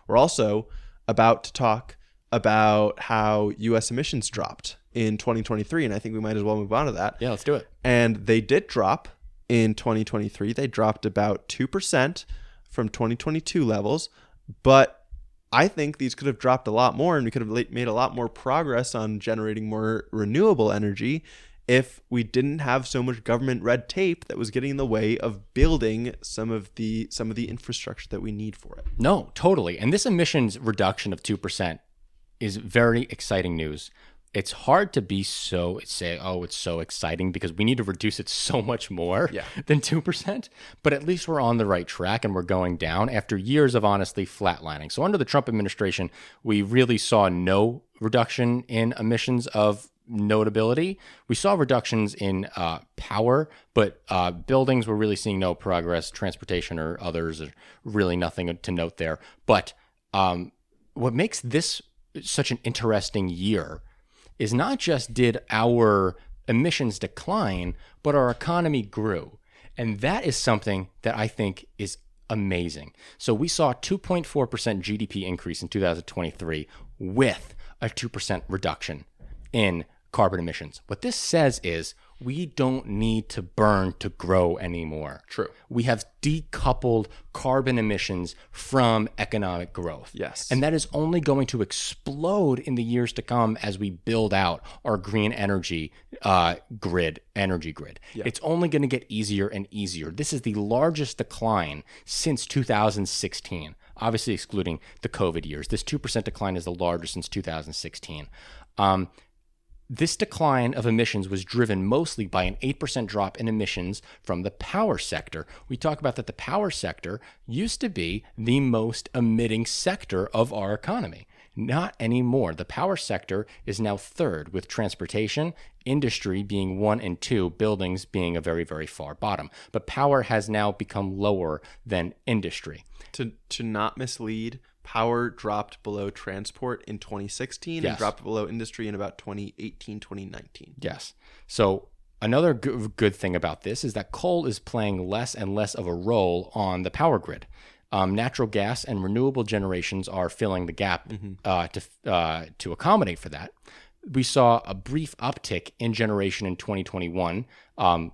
We're also about to talk about how U.S. emissions dropped in 2023, and I think we might as well move on to that. Yeah, let's do it. And they did drop in 2023. They dropped about 2% from 2022 levels, but I think these could have dropped a lot more, and we could have made a lot more progress on generating more renewable energy if we didn't have so much government red tape that was getting in the way of building some of the infrastructure that we need for it. No, totally. And this emissions reduction of 2% is very exciting news. It's hard to say, oh, it's so exciting because we need to reduce it so much more than 2%. But at least we're on the right track and we're going down after years of honestly flatlining. So under the Trump administration, we really saw no reduction in emissions of notability. We saw reductions in power, but buildings were really seeing no progress. Transportation or others are really nothing to note there. But what makes this such an interesting year is not just did our emissions decline, but our economy grew. And that is something that I think is amazing. So we saw a 2.4% GDP increase in 2023 with a 2% reduction in carbon emissions. What this says is we don't need to burn to grow anymore. True. We have decoupled carbon emissions from economic growth. Yes. And that is only going to explode in the years to come as we build out our green energy grid. Yeah. It's only going to get easier and easier. This is the largest decline since 2016, obviously excluding the COVID years. This 2% decline is the largest since 2016. This decline of emissions was driven mostly by an 8% drop in emissions from the power sector. We talk about that the power sector used to be the most emitting sector of our economy. Not anymore. The power sector is now third, with transportation, industry being 1 and 2, buildings being a very, very far bottom. But power has now become lower than industry. To not mislead, power dropped below transport in 2016 and dropped below industry in about 2018, 2019. Yes. So another good thing about this is that coal is playing less and less of a role on the power grid. Natural gas and renewable generations are filling the gap to accommodate for that. We saw a brief uptick in generation in 2021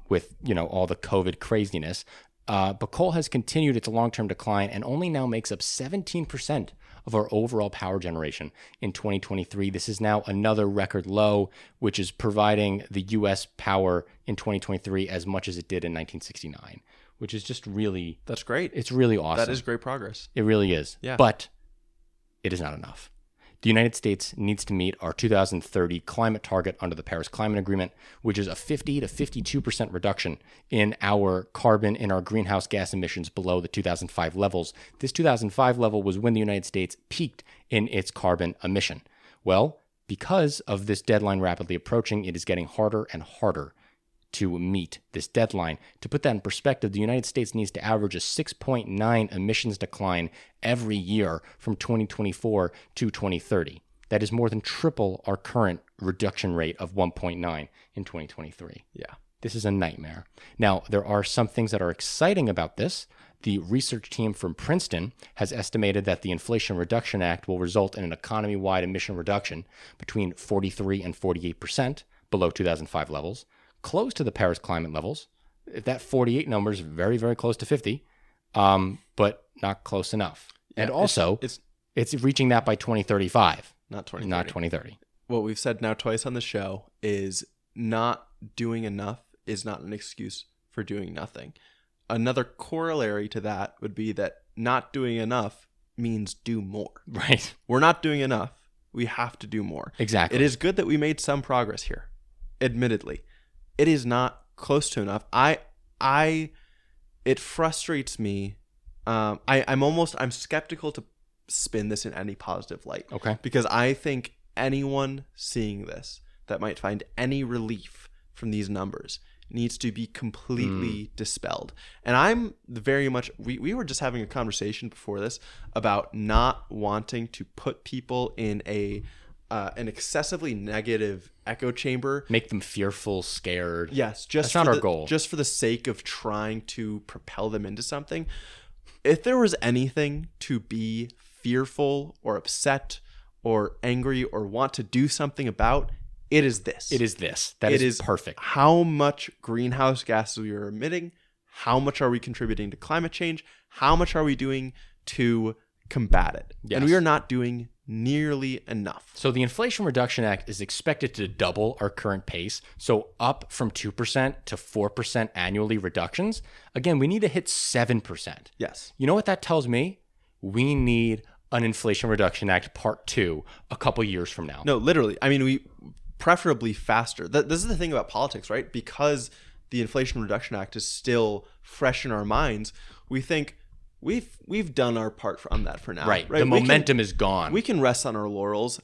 with all the COVID craziness. But coal has continued its long-term decline and only now makes up 17% of our overall power generation in 2023. This is now another record low, which is providing the U.S. power in 2023 as much as it did in 1969, which is just really... That's great. It's really awesome. That is great progress. It really is. Yeah. But it is not enough. The United States needs to meet our 2030 climate target under the Paris Climate Agreement, which is a 50 to 52% reduction in our carbon in our greenhouse gas emissions below the 2005 levels. This 2005 level was when the United States peaked in its carbon emission. Well, because of this deadline rapidly approaching, it is getting harder and harder to meet this deadline. To put that in perspective, the United States needs to average a 6.9 emissions decline every year from 2024 to 2030. That is more than triple our current reduction rate of 1.9 in 2023. Yeah. This is a nightmare. Now, there are some things that are exciting about this. The research team from Princeton has estimated that the Inflation Reduction Act will result in an economy-wide emission reduction between 43 and 48% below 2005 levels, close to the Paris climate levels. That 48 number is very, very close to 50, but not close enough. Yeah, and also, it's reaching that by 2035. Not 2030. Not 2030. What we've said now twice on the show is not doing enough is not an excuse for doing nothing. Another corollary to that would be that not doing enough means do more. Right. We're not doing enough. We have to do more. Exactly. It is good that we made some progress here, admittedly. It is not close to enough. It frustrates me. I'm skeptical to spin this in any positive light. Okay. Because I think anyone seeing this that might find any relief from these numbers needs to be completely dispelled. And I'm very much, we were just having a conversation before this about not wanting to put people in an excessively negative echo chamber. Make them fearful, scared. Yes. That's not our goal. Just for the sake of trying to propel them into something. If there was anything to be fearful or upset or angry or want to do something about, it is this. It is this. That is perfect. How much greenhouse gases we are emitting, how much are we contributing to climate change, how much are we doing to combat it? Yes. And we are not doing nearly enough. So the Inflation Reduction Act is expected to double our current pace. So up from 2% to 4% annually reductions. Again, we need to hit 7%. Yes. You know what that tells me? We need an Inflation Reduction Act Part 2 a couple years from now. No, literally. I mean, we preferably faster. This is the thing about politics, right? Because the Inflation Reduction Act is still fresh in our minds, we think we've done our part on that for now. Right. The momentum is gone. We can rest on our laurels.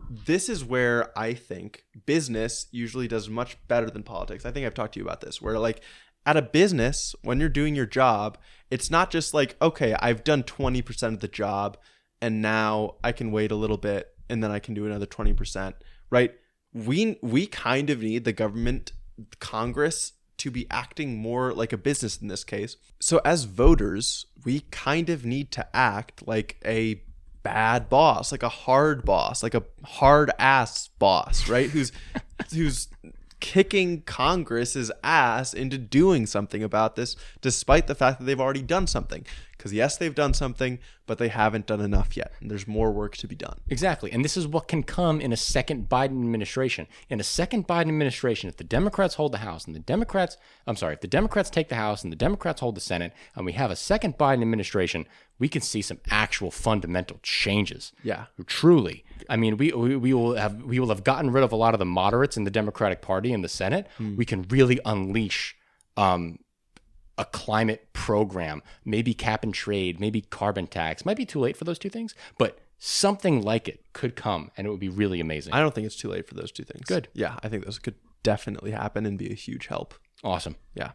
This is where I think business usually does much better than politics. I think I've talked to you about this, where like at a business, when you're doing your job, it's not just like, okay, I've done 20% of the job and now I can wait a little bit and then I can do another 20%, right? We kind of need the government, Congress, to be acting more like a business in this case. So as voters, we kind of need to act like a bad boss, like a hard ass boss, right? Who's kicking Congress's ass into doing something about this, despite the fact that they've already done something. Because yes, they've done something, but they haven't done enough yet. And there's more work to be done. Exactly. And this is what can come in a second Biden administration. In a second Biden administration, if the Democrats hold the House and if the Democrats take the House and the Democrats hold the Senate, and we have a second Biden administration, we can see some actual fundamental changes. Yeah. Truly. I mean, we will have gotten rid of a lot of the moderates in the Democratic Party in the Senate. We can really unleash a climate program, maybe cap and trade, maybe carbon tax. Might be too late for those two things, but something like it could come and it would be really amazing. I don't think it's too late for those two things. Good. Yeah, I think those could definitely happen and be a huge help. Awesome. Yeah.